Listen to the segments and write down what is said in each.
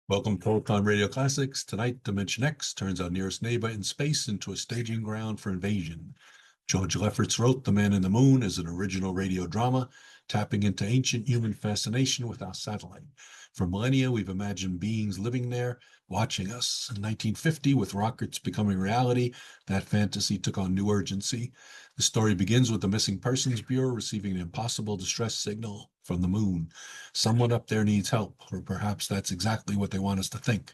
Welcome to Old Time Radio Classics. Tonight, Dimension X turns our nearest neighbor in space into a staging ground for invasion. George Lefferts wrote The Man in the Moon as an original radio drama, tapping into ancient human fascination with our satellite. For millennia, we've imagined beings living there, watching us. In 1950, with rockets becoming reality, that fantasy took on new urgency. The story begins with the Missing Persons Bureau receiving an impossible distress signal from the moon. Someone up there needs help, or perhaps that's exactly what they want us to think.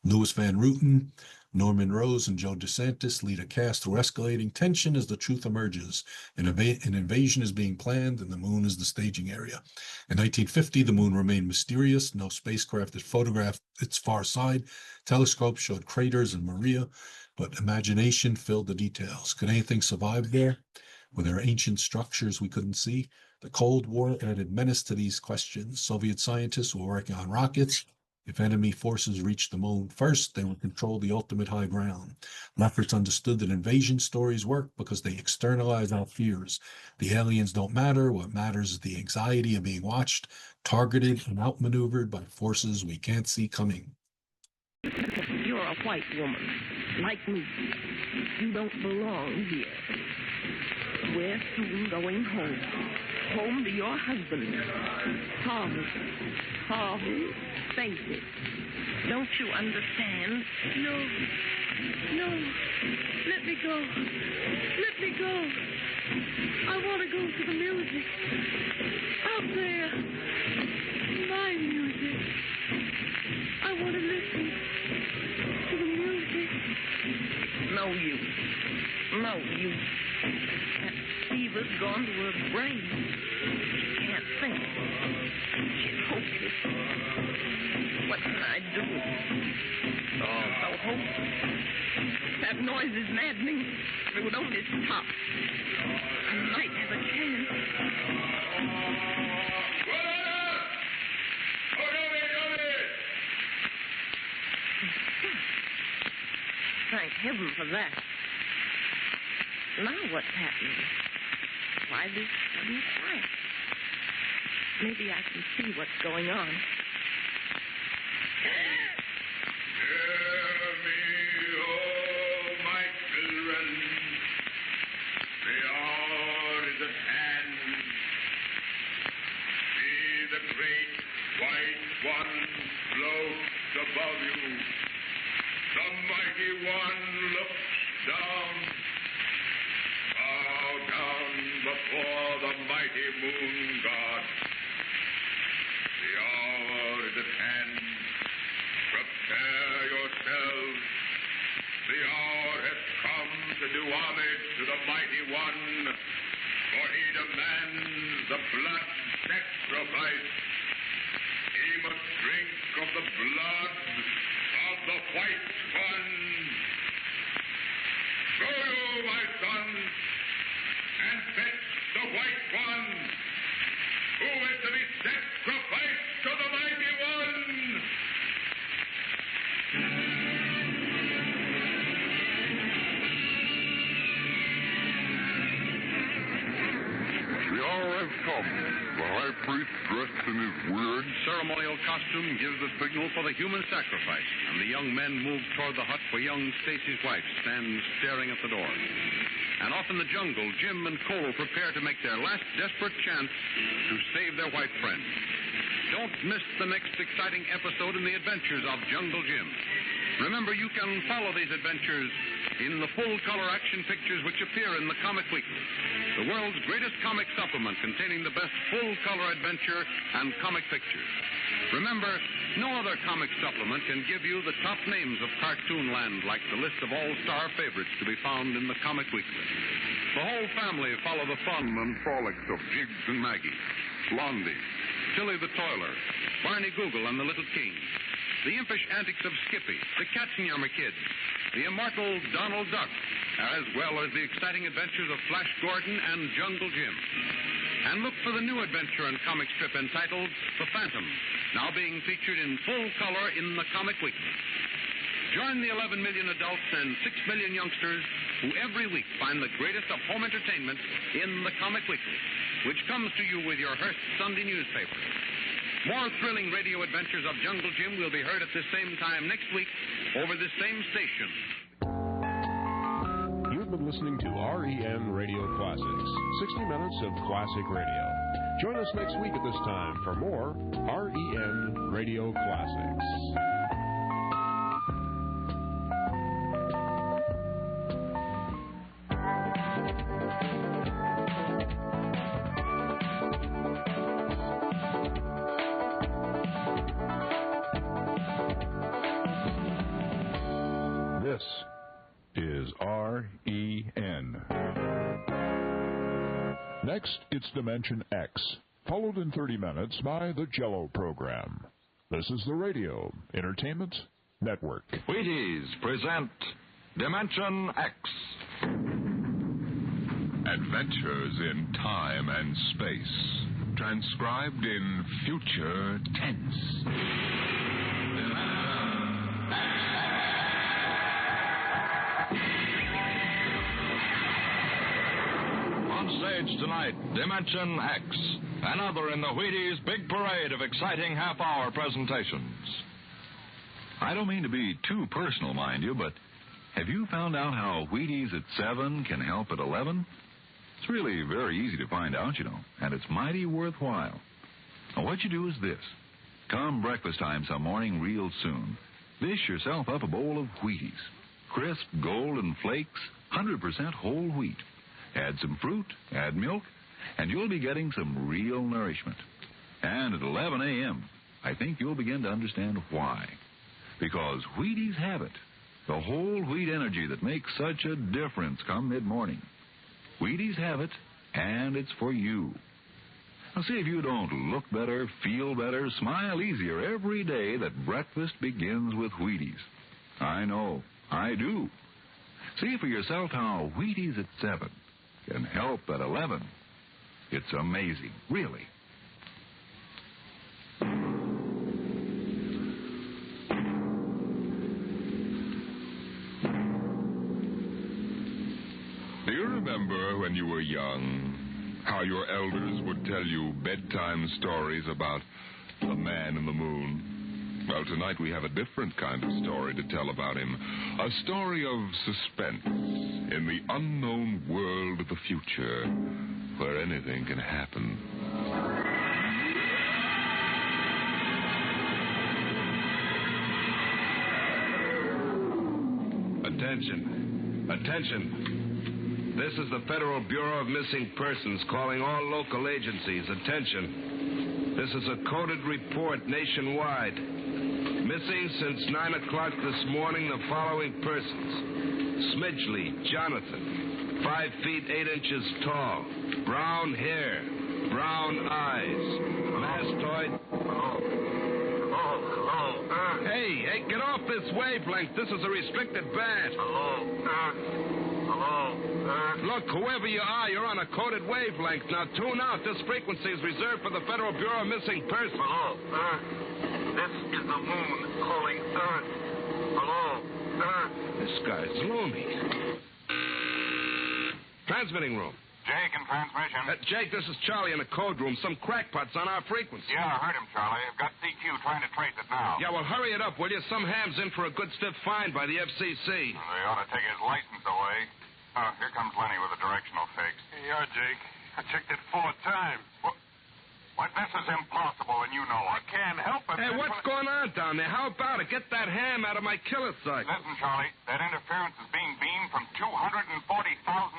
Louis Van Rooten, Norman Rose, and Joe DeSantis lead a cast through escalating tension as the truth emerges. An invasion is being planned, and the moon is the staging area. In 1950, the moon remained mysterious. No spacecraft had photographed its far side. Telescopes showed craters and Maria, but imagination filled the details. Could anything survive there? Were there ancient structures we couldn't see? The Cold War added menace to these questions. Soviet scientists were working on rockets. If enemy forces reached the moon first, they would control the ultimate high ground. Lefferts understood that invasion stories work because they externalize our fears. The aliens don't matter. What matters is the anxiety of being watched, targeted, and outmaneuvered by forces we can't see coming. You're a white woman, like me. You don't belong here. We're soon going home. Home to your husband. Harvey, face it. Don't you understand? No. Let me go. Let me go. I want to go to the music. Out there. My music. I want to listen to the music. No use. That fever's gone to her brain. She can't think. She's hopeless. What can I do? Oh, so hopeless. That noise is maddening. If it would only stop, I might have a chance. Thank heaven for that. Now what's happening? Why this sudden quiet? Maybe I can see what's going on. Hear me, oh my children. The hour is at hand. See the great white one float above you. The mighty one looks down. Bow down before the mighty moon god. The hour is at hand. Prepare yourselves. The hour has come to do homage to the mighty one, for he demands the blood sacrifice. He must drink of the blood of the white one. Go you, my sons, and fetch the white one, who is to be sacrificed to the mighty one. The hour has come. The high priest, dressed in his weird ceremonial costume, gives the signal for the human sacrifice, and the young men move toward the hut where young Stacy's wife stands staring at the door. And off in the jungle, Jim and Cole prepare to make their last desperate chance to save their white friend. Don't miss the next exciting episode in the adventures of Jungle Jim. Remember, you can follow these adventures in the full-color action pictures which appear in the Comic Weekly, the world's greatest comic supplement containing the best full-color adventure and comic pictures. Remember, no other comic supplement can give you the top names of cartoon land like the list of all-star favorites to be found in the Comic Weekly. The whole family follow the fun and frolics of Jiggs and Maggie, Blondie, Tilly the Toiler, Barney Google and the Little King, the impish antics of Skippy, the Katzenjammer Kids, the immortal Donald Duck, as well as the exciting adventures of Flash Gordon and Jungle Jim. And look for the new adventure and comic strip entitled The Phantom, now being featured in full color in the Comic Weekly. Join the 11 million adults and 6 million youngsters who every week find the greatest of home entertainment in the Comic Weekly, which comes to you with your Hearst Sunday newspaper. More thrilling radio adventures of Jungle Jim will be heard at this same time next week over this same station. You've been listening to REN Radio Classics, 60 minutes of classic radio. Join us next week at this time for more REN Radio Classics. This is REN. Next, it's Dimension X, followed in 30 minutes by the Jello program. This is the Radio Entertainment Network. Wheaties present Dimension X. Adventures in time and space, transcribed in future tense. On stage tonight, Dimension X, another in the Wheaties' big parade of exciting half-hour presentations. I don't mean to be too personal, mind you, but have you found out how Wheaties at 7 can help at 11? It's really very easy to find out, you know, and it's mighty worthwhile. Now, what you do is this. Come breakfast time some morning real soon. Dish yourself up a bowl of Wheaties. Crisp, golden flakes, 100% whole wheat. Add some fruit, add milk, and you'll be getting some real nourishment. And at 11 a.m., I think you'll begin to understand why. Because Wheaties have it. The whole wheat energy that makes such a difference come mid-morning. Wheaties have it, and it's for you. Now, see if you don't look better, feel better, smile easier every day that breakfast begins with Wheaties. I know, I do. See for yourself how Wheaties at 7 can help at 11. It's amazing, really. Do you remember when you were young, how your elders would tell you bedtime stories about the man in the moon? Well, tonight we have a different kind of story to tell about him. A story of suspense in the unknown world of the future, where anything can happen. Attention. Attention. This is the Federal Bureau of Missing Persons calling all local agencies. Attention. This is a coded report nationwide. Missing since 9 o'clock this morning the following persons. Smidgley Jonathan, 5 feet 8 inches tall, brown hair, brown eyes, mastoid. Hello. Hey, get off this wavelength. This is a restricted band. Hello. Look, whoever you are, you're on a coded wavelength. Now tune out. This frequency is reserved for the Federal Bureau of Missing Persons. Hello, Earth. This is the moon calling Earth. Hello, Earth. This guy's loony. Transmitting room. Jake in transmission. Jake, this is Charlie in the code room. Some crackpot's on our frequency. Yeah, I heard him, Charlie. I've got CQ trying to trace it now. Yeah, well, hurry it up, will you? Some ham's in for a good stiff fine by the FCC. They ought to take his license away. Oh, here comes Lenny with a directional fix. Yeah, Jake. I checked it 4 times. What? This is impossible, and you know it. I can't help it. Hey, what's going on down there? How about it? Get that ham out of my killer sight. Listen, Charlie, that interference is being beamed from 240,000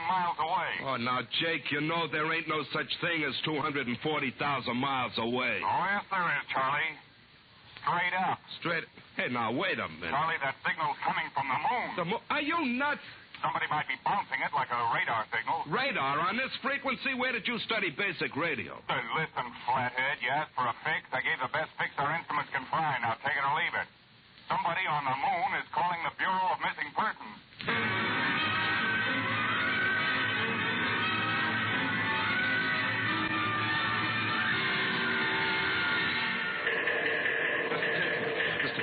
miles away. Oh, now, Jake, you know there ain't no such thing as 240,000 miles away. Oh, yes, there is, Charlie. Straight up. Straight... Hey, now, wait a minute. Charlie, that signal's coming from the moon. Are you nuts? Somebody might be bouncing it like a radar signal. Radar on this frequency? Where did you study basic radio? Listen, flathead, you asked for a fix. I gave the best fix our instruments can find. Now take it or leave it. Somebody on the moon is calling the Bureau of Missing Persons.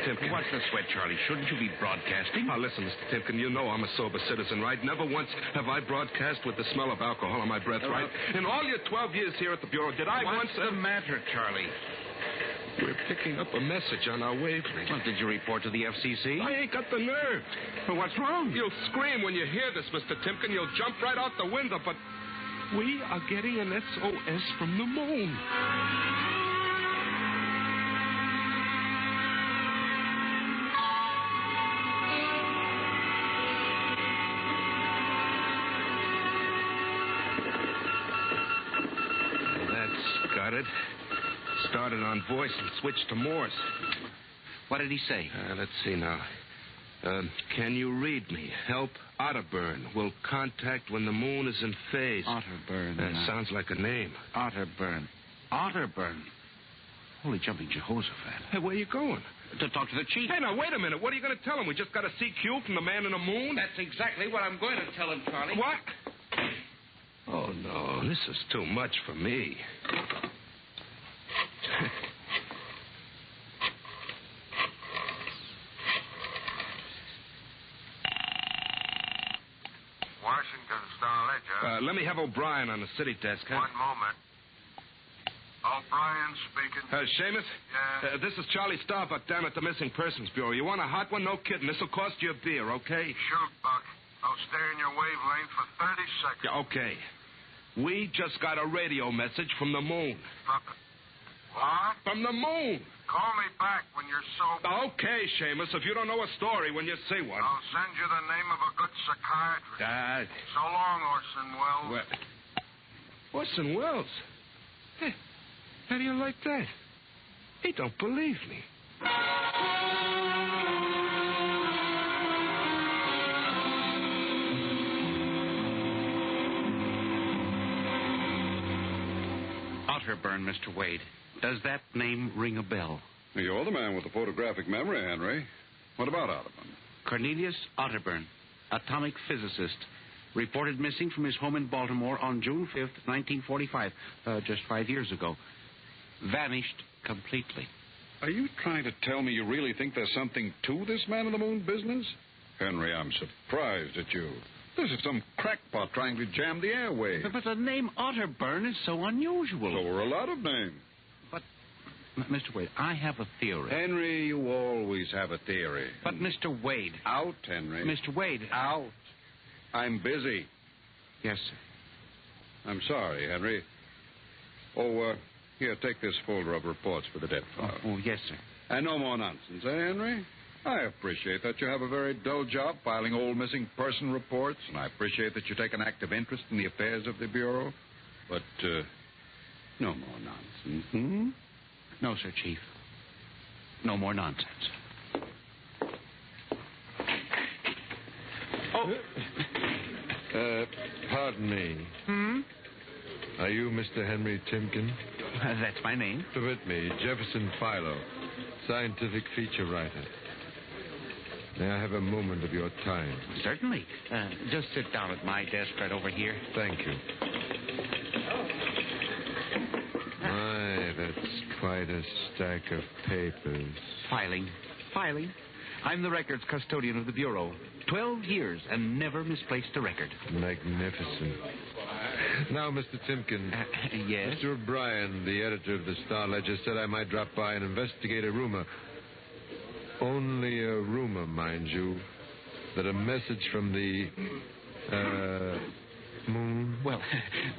Timken. What's the sweat, Charlie? Shouldn't you be broadcasting? Now, listen, Mr. Timken, you know I'm a sober citizen, right? Never once have I broadcast with the smell of alcohol on my breath, right? In all your 12 years here at the Bureau, did I once... What's the matter, Charlie? We're picking up a message on our wavelength. Well, did you report to the FCC? I ain't got the nerve. Well, what's wrong? You'll scream when you hear this, Mr. Timken. You'll jump right out the window, but we are getting an SOS from the moon. That's got it. Started on voice and switched to Morse. What did he say? Let's see now. Can you read me? Help Otterburn. Will contact when the moon is in phase. Otterburn. Sounds like a name. Otterburn. Otterburn. Holy jumping Jehoshaphat. Hey, where are you going? To talk to the chief. Hey, now, wait a minute. What are you going to tell him? We just got a CQ from the man in the moon? That's exactly what I'm going to tell him, Charlie. What? Oh, no. This is too much for me. Washington Star-Ledger. Let me have O'Brien on the city desk, huh? One moment. O'Brien speaking. Seamus? Yeah? This is Charlie Starbuck down at the Missing Persons Bureau. You want a hot one? No kidding. This'll cost you a beer, okay? Shoot, Buck. I'll stay in your wavelength for 30 seconds. Yeah, okay. We just got a radio message from the moon. What? From the moon. Call me back when you're sober. Okay, Seamus, if you don't know a story when you see one. I'll send you the name of a good psychiatrist. So long, Orson Welles. Orson Welles? Hey, how do you like that? He don't believe me. Otterburn, Mr. Wade. Does that name ring a bell? You're the man with the photographic memory, Henry. What about Otterburn? Cornelius Otterburn, atomic physicist, reported missing from his home in Baltimore on June 5th, 1945, just 5 years ago. Vanished completely. Are you trying to tell me you really think there's something to this man in the moon business? Henry, I'm surprised at you. This is some crackpot trying to jam the airwaves. But the name Otterburn is so unusual. So are a lot of names. But, Mr. Wade, I have a theory. Henry, you always have a theory. But, Mr. Wade. Out, Henry. Mr. Wade. Out. I'm busy. Yes, sir. I'm sorry, Henry. Oh, here, take this folder of reports for the death file. Oh, yes, sir. And no more nonsense, Henry? I appreciate that you have a very dull job filing old missing person reports, and I appreciate that you take an active interest in the affairs of the Bureau. But, no more nonsense, hmm? No, sir, Chief. No more nonsense. Oh. Pardon me. Hmm? Are you Mr. Henry Timken? That's my name. Permit me, Jefferson Philo, scientific feature writer. May I have a moment of your time? Certainly. Just sit down at my desk right over here. Thank you. My, that's quite a stack of papers. Filing. I'm the records custodian of the Bureau. 12 years and never misplaced a record. Magnificent. Now, Mr. Timken. Yes? Mr. O'Brien, the editor of the Star-Ledger, said I might drop by and investigate a rumor. Only a rumor, mind you, that a message from the, moon... Well,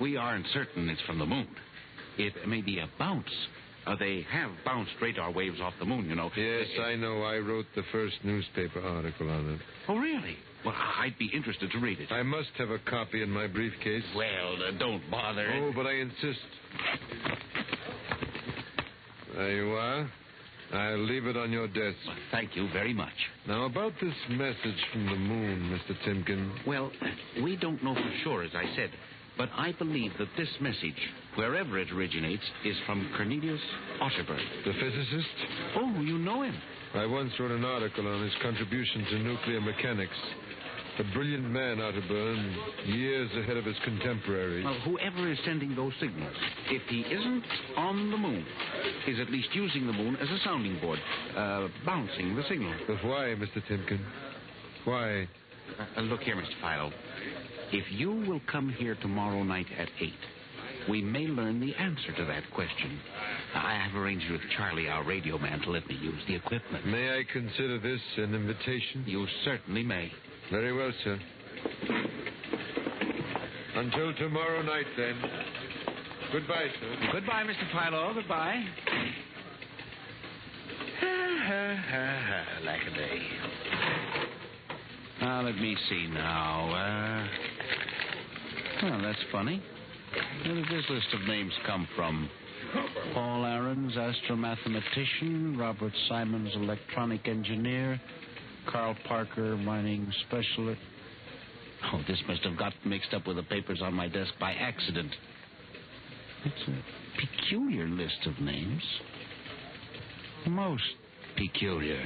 we aren't certain it's from the moon. It may be a bounce. They have bounced radar waves off the moon, you know. Yes, I know. I wrote the first newspaper article on it. Oh, really? Well, I'd be interested to read it. I must have a copy in my briefcase. Well, don't bother. Oh, but I insist. There you are. I'll leave it on your desk. Well, thank you very much. Now, about this message from the moon, Mr. Timken. Well, we don't know for sure, as I said. But I believe that this message, wherever it originates, is from Cornelius Otterburn. The physicist? Oh, you know him. I once wrote an article on his contribution to nuclear mechanics. A brilliant man, Otterburn, years ahead of his contemporaries. Well, whoever is sending those signals, if he isn't on the moon, is at least using the moon as a sounding board, bouncing the signal. But why, Mr. Timken? Why? Look here, Mr. Philo. If you will come here tomorrow night at 8, we may learn the answer to that question. I have arranged with Charlie, our radio man, to let me use the equipment. May I consider this an invitation? You certainly may. Very well, sir. Until tomorrow night, then. Goodbye, sir. Goodbye, Mr. Philo. Goodbye. Lack a day. Now, let me see now. Well, that's funny. Where did this list of names come from? Paul Aarons, astromathematician. Robert Simons, electronic engineer. Carl Parker, mining specialist. Oh, this must have got mixed up with the papers on my desk by accident. It's a peculiar list of names. Most peculiar.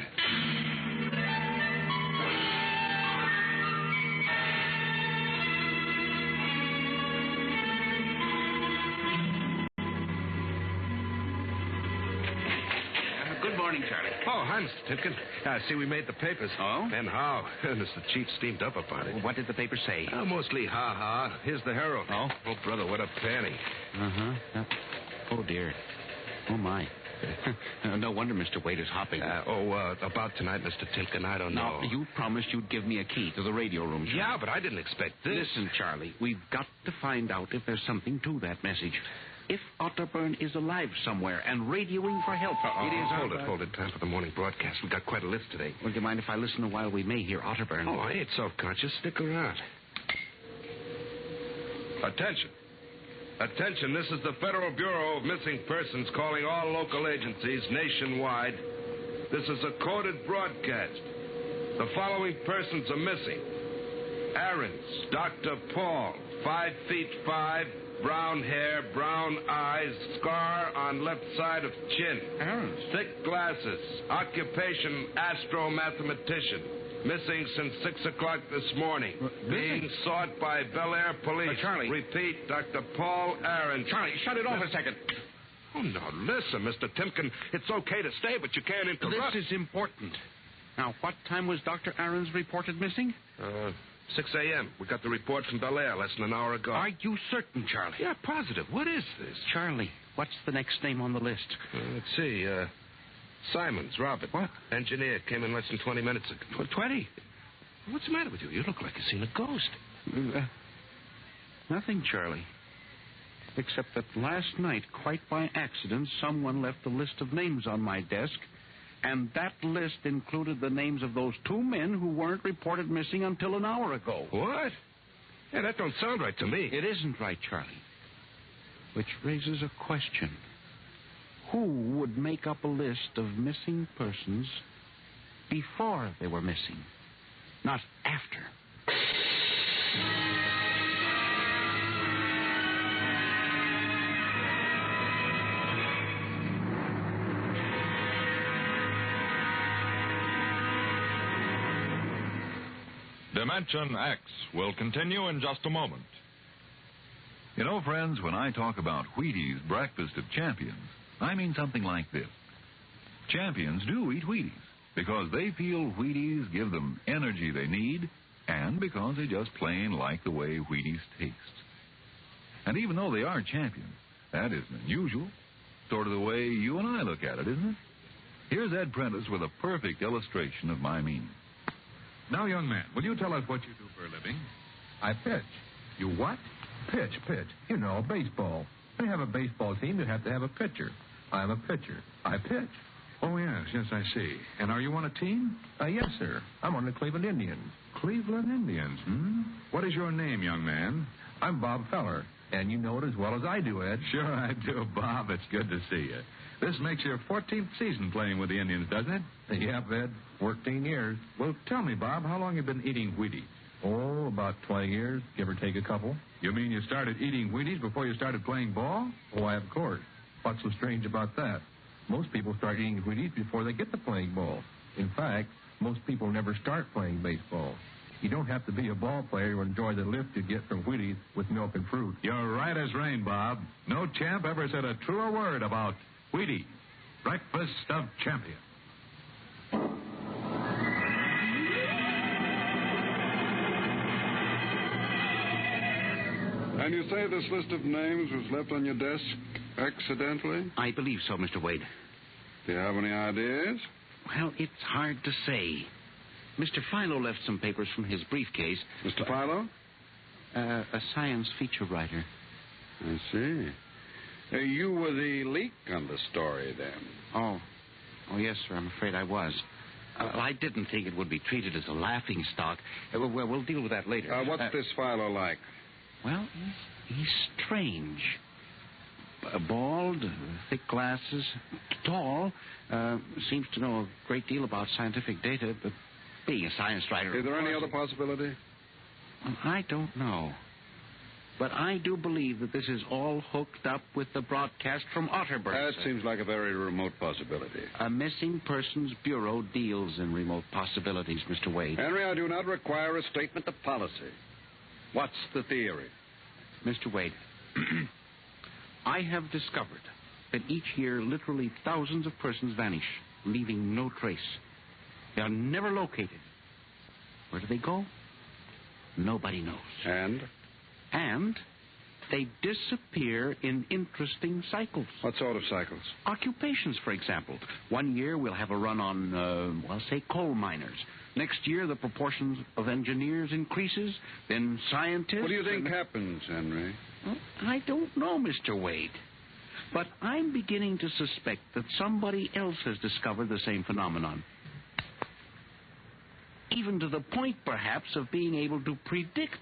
Good morning, Charlie. Oh, hi, Mr. Tipkin. I see we made the papers. Oh? And how? And as the chief steamed up about it. What did the paper say? Mostly ha-ha. Here's the Herald. Oh? Oh, brother, what a panty. Uh-huh. Oh, dear. Oh, my. No wonder Mr. Wade is hopping. About tonight, Mr. Tipkin, I don't know. Now, you promised you'd give me a key to the radio room, Charlie. Yeah, but I didn't expect this. Listen, Charlie, we've got to find out if there's something to that message. If Otterburn is alive somewhere and radioing for help, it is... Hold it. Time for the morning broadcast. We've got quite a list today. Would you mind if I listen a while? We may hear Otterburn. Oh, I ain't self-conscious. Stick around. Attention. Attention, this is the Federal Bureau of Missing Persons calling all local agencies nationwide. This is a coded broadcast. The following persons are missing. Aarons, Dr. Paul, 5'5", brown hair, brown eyes, scar on left side of chin. Aarons. Thick glasses, occupation astromathematician. Missing since 6 o'clock this morning. Being sought by Bel Air police. Charlie. Repeat, Dr. Paul Aarons. Charlie, shut it off a second. Oh, now, listen, Mr. Timken. It's okay to stay, but you can't interrupt. This is important. Now, what time was Dr. Aarons reported missing? 6 a.m. We got the report from Bel Air less than an hour ago. Are you certain, Charlie? Yeah, positive. What is this? Charlie, what's the next name on the list? Let's see. Simons, Robert. What? Engineer. Came in less than 20 minutes ago. 20? What's the matter with you? You look like you've seen a ghost. Nothing, Charlie. Except that last night, quite by accident, someone left a list of names on my desk, and that list included the names of those two men who weren't reported missing until an hour ago. What? Yeah, that don't sound right to me. It isn't right, Charlie. Which raises a question. Who would make up a list of missing persons before they were missing, not after? Dimension X will continue in just a moment. You know, friends, when I talk about Wheaties Breakfast of Champions, I mean something like this. Champions do eat Wheaties because they feel Wheaties give them energy they need and because they just plain like the way Wheaties taste. And even though they are champions, that isn't unusual. Sort of the way you and I look at it, isn't it? Here's Ed Prentice with a perfect illustration of my meaning. Now, young man, will you tell us what you do for a living? I pitch. You what? Pitch. You know, baseball. They have a baseball team, you have to have a pitcher. I'm a pitcher. I pitch. Oh, yes, I see. And are you on a team? Yes, sir. I'm on the Cleveland Indians. Cleveland Indians, hmm? What is your name, young man? I'm Bob Feller, and you know it as well as I do, Ed. Sure I do, Bob. It's good to see you. This makes your 14th season playing with the Indians, doesn't it? Yeah, Ed. 14 years. Well, tell me, Bob, how long have you been eating Wheaties? Oh, about 20 years, give or take a couple. You mean you started eating Wheaties before you started playing ball? Why, of course. What's so strange about that? Most people start eating Wheaties before they get to playing ball. In fact, most people never start playing baseball. You don't have to be a ball player to enjoy the lift you get from Wheaties with milk and fruit. You're right as rain, Bob. No champ ever said a truer word about Wheaties, breakfast of champions. And you say this list of names was left on your desk accidentally? I believe so, Mr. Wade. Do you have any ideas? Well, it's hard to say. Mr. Philo left some papers from his briefcase. Mr. Philo? A science feature writer. I see. You were the leak on the story, then? Oh, yes, sir. I'm afraid I was. I didn't think it would be treated as a laughing stock. We'll deal with that later. What's this Philo like? Well, he's strange. Bald, thick glasses, tall, seems to know a great deal about scientific data, but being a science writer... Is there any other possibility? I don't know. But I do believe that this is all hooked up with the broadcast from Otterburn. That seems like a very remote possibility. A missing persons bureau deals in remote possibilities, Mr. Wade. Henry, I do not require a statement of policy. What's the theory? Mr. Wade, I have discovered that each year literally thousands of persons vanish, leaving no trace. They are never located. Where do they go? Nobody knows. And they disappear in interesting cycles. What sort of cycles? Occupations, for example. One year we'll have a run on, say, coal miners. Next year the proportions of engineers increases, then scientists... What do you think happens, Henry? Well, I don't know, Mr. Wade. But I'm beginning to suspect that somebody else has discovered the same phenomenon. Even to the point, perhaps, of being able to predict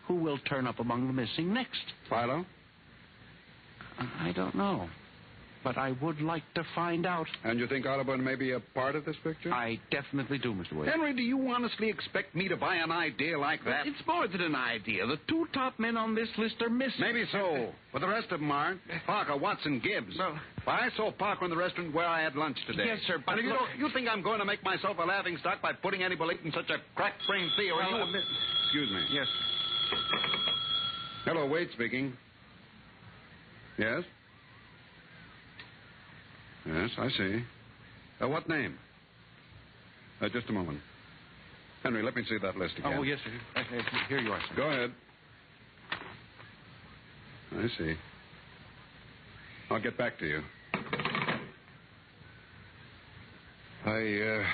who will turn up among the missing next. Philo? I don't know. But I would like to find out. And you think Otterburn may be a part of this picture? I definitely do, Mr. Wade. Henry, do you honestly expect me to buy an idea like that? It's more than an idea. The two top men on this list are missing. Maybe so. But the rest of them aren't. Parker, Watson, Gibbs. Well, I saw Parker in the restaurant where I had lunch today. Yes, sir, but and you think I'm going to make myself a laughingstock by putting any belief in such a crack-brained theory? Well, excuse me. Yes. Hello, Wade speaking. Yes? Yes, I see. What name? Just a moment. Henry, let me see that list again. Oh, yes, sir. Here you are, sir. Go ahead. I see. I'll get back to you. I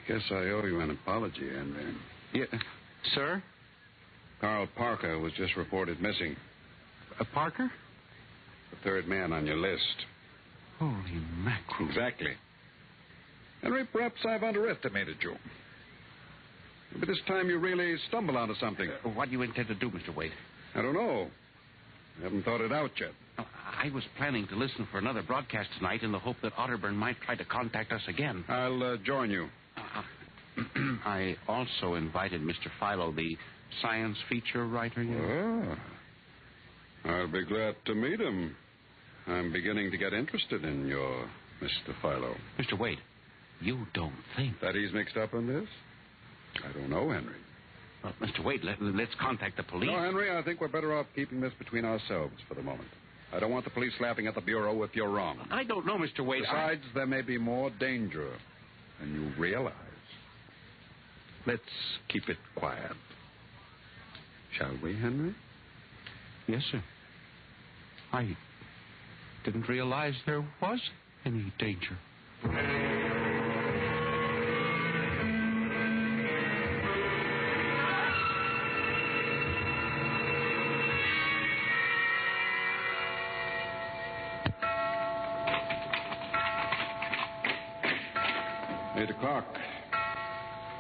guess I owe you an apology, Henry. Yeah, sir? Carl Parker was just reported missing. Parker? The third man on your list. Holy mackerel. Exactly. Henry, perhaps I've underestimated you. Maybe this time you really stumble onto something. What do you intend to do, Mr. Wade? I don't know. I haven't thought it out yet. I was planning to listen for another broadcast tonight in the hope that Otterburn might try to contact us again. I'll join you. I also invited Mr. Philo, the science feature writer. I'll be glad to meet him. I'm beginning to get interested in your Mr. Philo. Mr. Wade, you don't think... that he's mixed up in this? I don't know, Henry. Well, Mr. Wade, let's contact the police. No, Henry, I think we're better off keeping this between ourselves for the moment. I don't want the police laughing at the Bureau if you're wrong. I don't know, Mr. Wade. Besides, there may be more danger than you realize. Let's keep it quiet. Shall we, Henry? Yes, sir. I didn't realize there was any danger. 8 o'clock.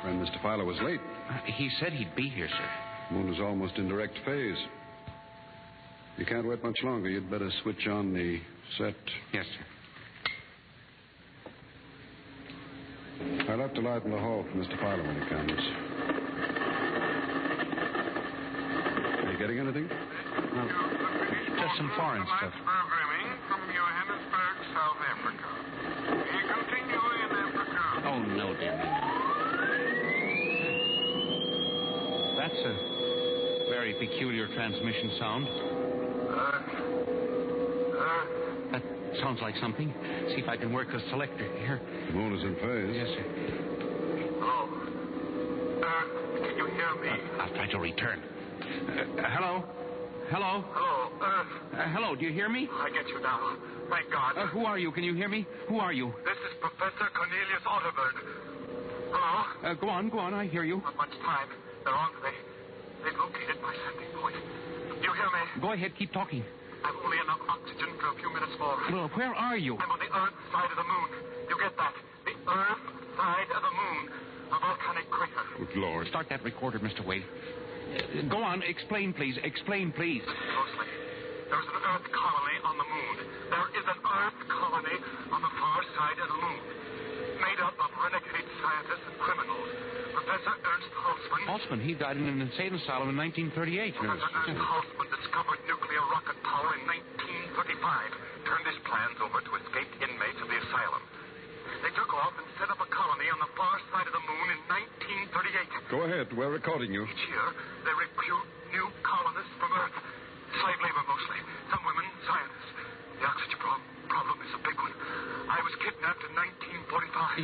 Friend Mr. Philo was late. He said he'd be here, sir. Moon is almost in direct phase. You can't wait much longer. You'd better switch on the set. Yes, sir. I'll have to light in the hall for Mr. Philo when he comes. Are you getting anything? No. Just some foreign stuff. Programming from Johannesburg, South Africa. We continue in Africa. Oh, no, dear me. That's a very peculiar transmission sound. That sounds like something. See if I can work the selector here. The moon is in phase. Yes, sir. Hello. Can you hear me? I'll try to return. Hello? Hello? Hello, Earth. Hello, do you hear me? I get you now. Thank God. Who are you? Can you hear me? Who are you? This is Professor Cornelius Otterberg. Hello? Go on, I hear you. Not much time. They're on. They've located my sending point. You hear me? Go ahead, keep talking. I've only enough oxygen for a few minutes more. Well, where are you? I'm on the Earth side of the moon. You get that? The Earth side of the moon. A volcanic crater. Good Lord. Start that recorder, Mr. Wade. Go on, explain, please. Explain, please. Closely. There's an Earth colony on the moon. There is an Earth colony on the far side of the moon. Made up of renegade scientists and criminals. Professor Ernst Halsman. Halsman, he died in an insane asylum in 1938. Professor Ernst Halsman discovered nuclear rocket power in 1935. Turned his plans over to escaped inmates of the asylum. They took off and set up a colony on the far side of the moon in 1938. Go ahead. We're recording you. Each year, they recruit new colonists from Earth. Slave labor mostly. Some women, scientists. The oxygen problem is a big one. I was kidnapped in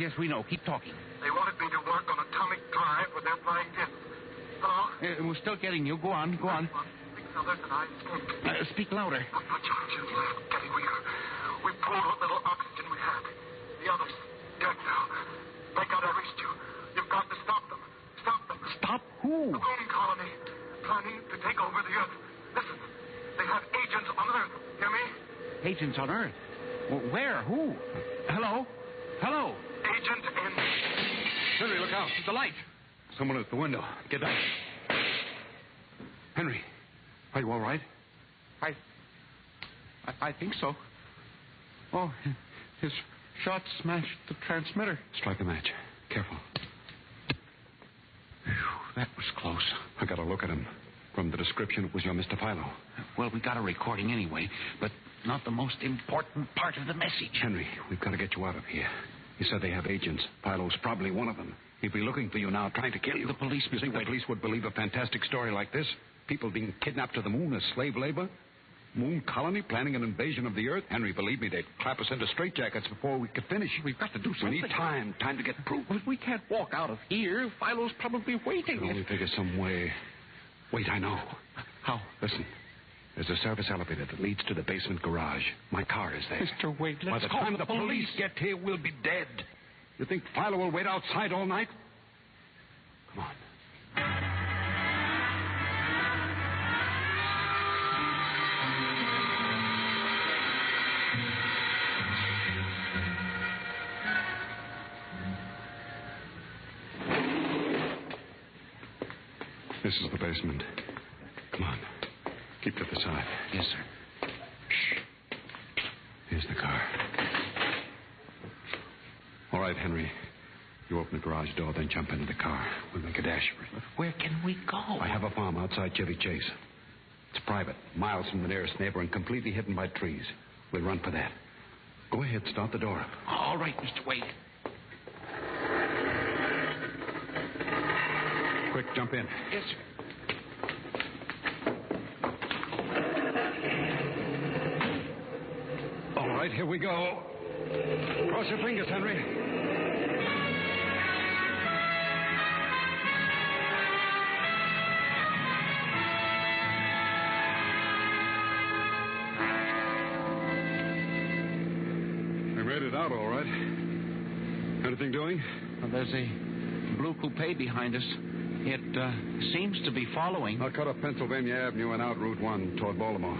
1945. Yes, we know. Keep talking. They wanted me to work on atomic drive with their flying discs. Hello? We're still getting you. Go on. 6 others and I escaped. Speak louder. Not much oxygen left. Getting weaker. We pulled what little oxygen we had. The others dead now. Thank God I reached you. You've got to stop them. Stop them. Stop who? The moon colony. Planning to take over the Earth. Listen. They have agents on Earth. Hear me? Agents on Earth? Where? Who? Hello? Hello? Agent in... Henry, look out. The light. Someone at the window. Get back. Henry, are you all right? I think so. Oh, his shot smashed the transmitter. Strike a match. Careful. Whew, that was close. I got a look at him. From the description, it was your Mr. Philo. Well, we got a recording anyway, but not the most important part of the message. Henry, we've got to get you out of here. You said they have agents. Philo's probably one of them. He'd be looking for you now, trying to kill you. The police, You think the police would believe a fantastic story like this? People being kidnapped to the moon as slave labor? Moon colony planning an invasion of the Earth? Henry, believe me, they'd clap us into straitjackets before we could finish. We've got to do something. We need time to get proof. But we can't walk out of here. Philo's probably waiting. No, we figure some way. Wait, I know. How? Listen. There's a service elevator that leads to the basement garage. My car is there. Mr. Wade, let's By the call time the the police get here, we'll be dead. You think Philo will wait outside all night? Come on. This is the basement. Come on. Keep to the side. Yes, sir. Shh. Here's the car. All right, Henry. You open the garage door, then jump into the car. We'll make a dash for it. Where can we go? I have a farm outside Chevy Chase. It's private, miles from the nearest neighbor and completely hidden by trees. We'll run for that. Go ahead, start the door up. All right, Mr. Wade. Quick, jump in. Yes, sir. All right, here we go. Cross your fingers, Henry. We made it out all right. Anything doing? Well, there's a blue coupe behind us. It seems to be following. I'll cut up Pennsylvania Avenue and out Route 1 toward Baltimore.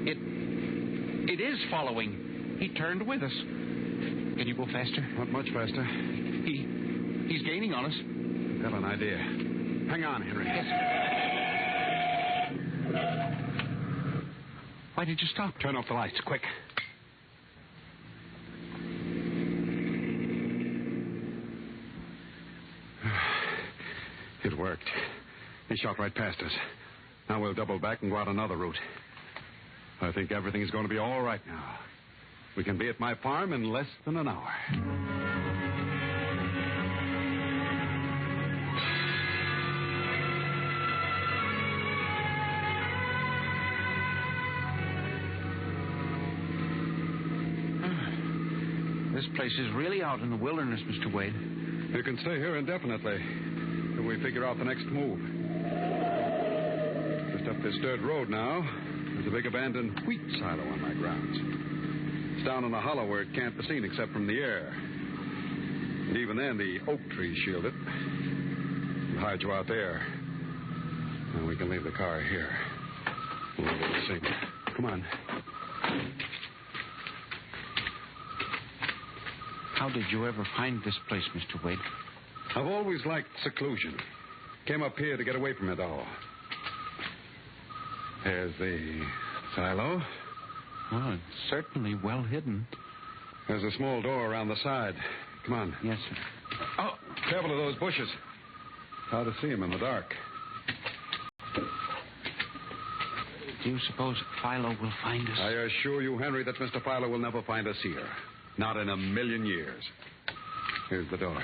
It is following. He turned with us. Can you go faster? Not much faster. He's gaining on us. I've got an idea. Hang on, Henry. Yes. Why did you stop? Turn off the lights, quick. It worked. He shot right past us. Now we'll double back and go out another route. I think everything's going to be all right now. We can be at my farm in less than an hour. This place is really out in the wilderness, Mr. Wade. You can stay here indefinitely till we figure out the next move. This Just up this dirt road now, there's a big abandoned wheat silo on my grounds. It's down in a hollow where it can't be seen except from the air. And even then, the oak trees shield it. It'll hide you out there. Now we can leave the car here. We'll see. Come on. How did you ever find this place, Mr. Wade? I've always liked seclusion. Came up here to get away from it all. There's the silo. Oh, it's certainly well hidden. There's a small door around the side. Come on. Yes, sir. Oh, careful of those bushes. Hard to see them in the dark. Do you suppose Philo will find us? I assure you, Henry, that Mr. Philo will never find us here. Not in a million years. Here's the door.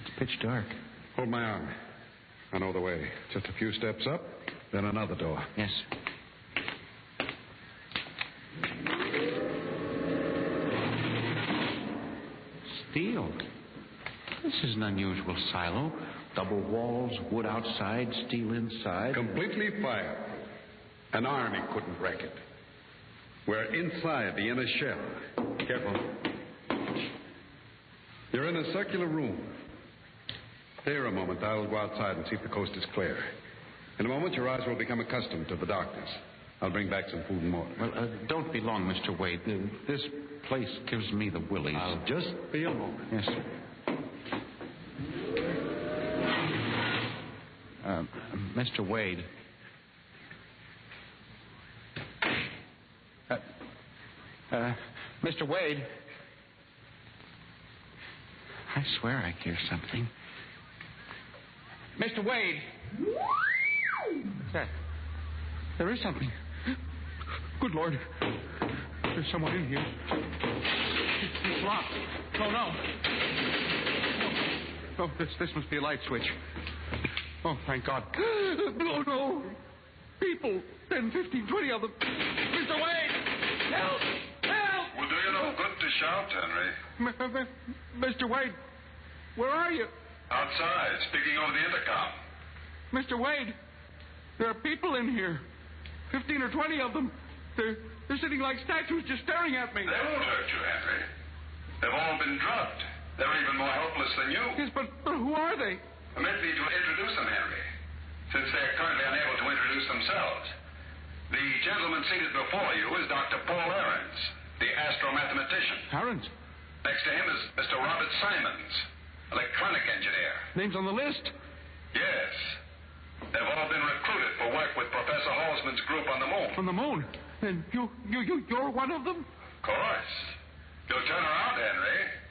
It's pitch dark. Hold my arm. I know the way. Just a few steps up, then another door. Yes. Steel. This is an unusual silo. Double walls, wood outside, steel inside. Completely fired. An army couldn't wreck it. We're inside the inner shell. Careful. You're in a circular room. Here a moment. I'll go outside and see if the coast is clear. In a moment, your eyes will become accustomed to the darkness. I'll bring back some food and water. Well, don't be long, Mr. Wade. This place gives me the willies. I'll just be a moment. Yes, sir. Mr. Wade. Mr. Wade. I swear I hear something. Mr. Wade. What's that? There is something. Good Lord. There's someone in here. It's locked. Oh, no. Oh, this must be a light switch. Oh, thank God. Oh, no. People. 10, 15, 20 of them. Mr. Wade! Help! Help! Will do you no good to shout, Henry. Mr. Wade, where are you? Outside, speaking over the intercom. Mr. Wade, there are people in here. 15 or 20 of them. They're sitting like statues just staring at me. They won't hurt you, Henry. They've all been drugged. They're even more helpless than you. Yes, but who are they? Permit me to introduce them, Henry, since they're currently unable to introduce themselves. The gentleman seated before you is Dr. Paul Ahrens, the astromathematician. Ahrens? Next to him is Mr. Robert Simons, electronic engineer. Names on the list? Yes. They've all been recruited for work with Professor Halsman's group on the moon. On the moon? And you're one of them? Of course. You'll turn around, Henry.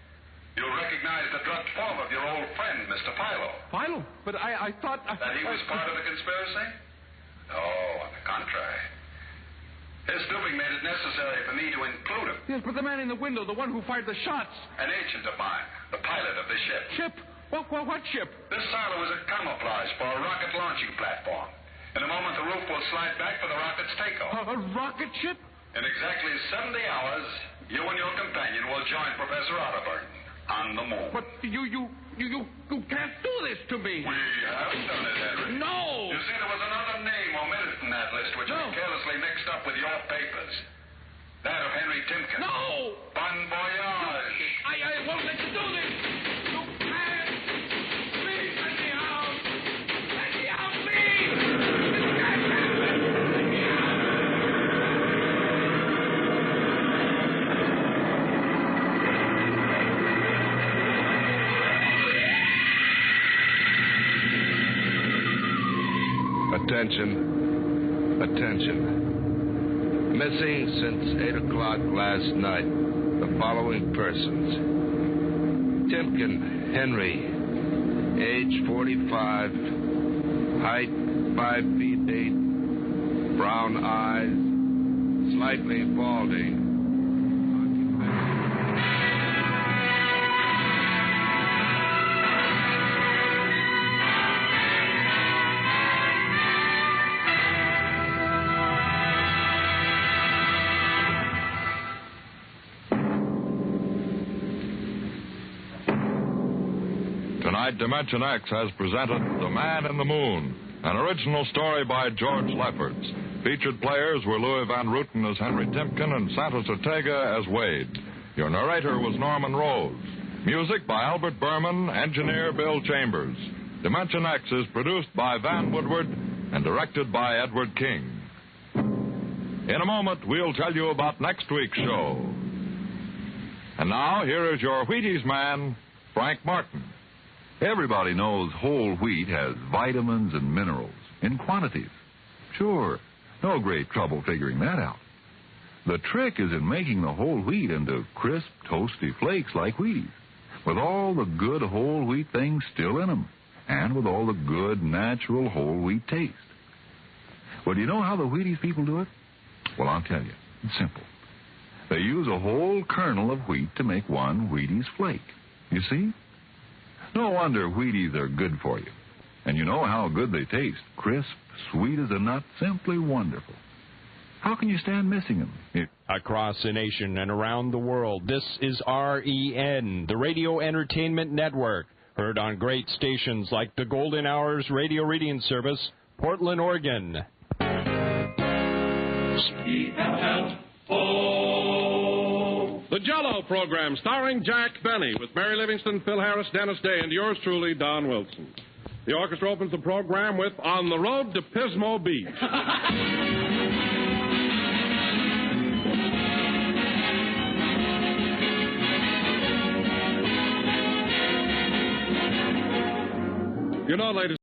You'll recognize the drugged form of your old friend, Mr. Philo. Philo? But I thought... That he was part of the conspiracy? No, on the contrary. His snooping made it necessary for me to include him. Yes, but the man in the window, the one who fired the shots. An agent of mine, the pilot of the ship. Ship? What ship? This silo is a camouflage for a rocket launching platform. In a moment, the roof will slide back for the rocket's takeoff. A rocket ship? In exactly 70 hours, you and your companion will join Professor Otterburn on the moon. But you can't do this to me. We have done it, Henry. No! You see, there was another name omitted from that list, which was carelessly mixed up with your papers. That of Henry Timken. No! Bon voyage. I won't let you do this. You can't. Please, let me out. Let me out, please. This can't happen. Let me out. Attention. Attention. Missing since 8 o'clock last night. The following persons. Timken Henry, age 45, height 5 feet 8, brown eyes, slightly balding. Tonight, Dimension X has presented The Man in the Moon, an original story by George Lefferts. Featured players were Louis Van Rooten as Henry Timken and Santis Ortega as Wade. Your narrator was Norman Rose. Music by Albert Berman, engineer Bill Chambers. Dimension X is produced by Van Woodward and directed by Edward King. In a moment, we'll tell you about next week's show. And now, here is your Wheaties man, Frank Martin. Everybody knows whole wheat has vitamins and minerals in quantities. Sure, no great trouble figuring that out. The trick is in making the whole wheat into crisp, toasty flakes like Wheaties, with all the good whole wheat things still in them, and with all the good, natural whole wheat taste. Well, do you know how the Wheaties people do it? Well, I'll tell you. It's simple. They use a whole kernel of wheat to make one Wheaties flake. You see? No wonder Wheaties are good for you. And you know how good they taste. Crisp, sweet as a nut, simply wonderful. How can you stand missing them? Across the nation and around the world, this is REN, the Radio Entertainment Network. Heard on great stations like the Golden Hours Radio Reading Service, Portland, Oregon. The Jell-O program, starring Jack Benny, with Mary Livingston, Phil Harris, Dennis Day, and yours truly, Don Wilson. The orchestra opens the program with On the Road to Pismo Beach. You know, ladies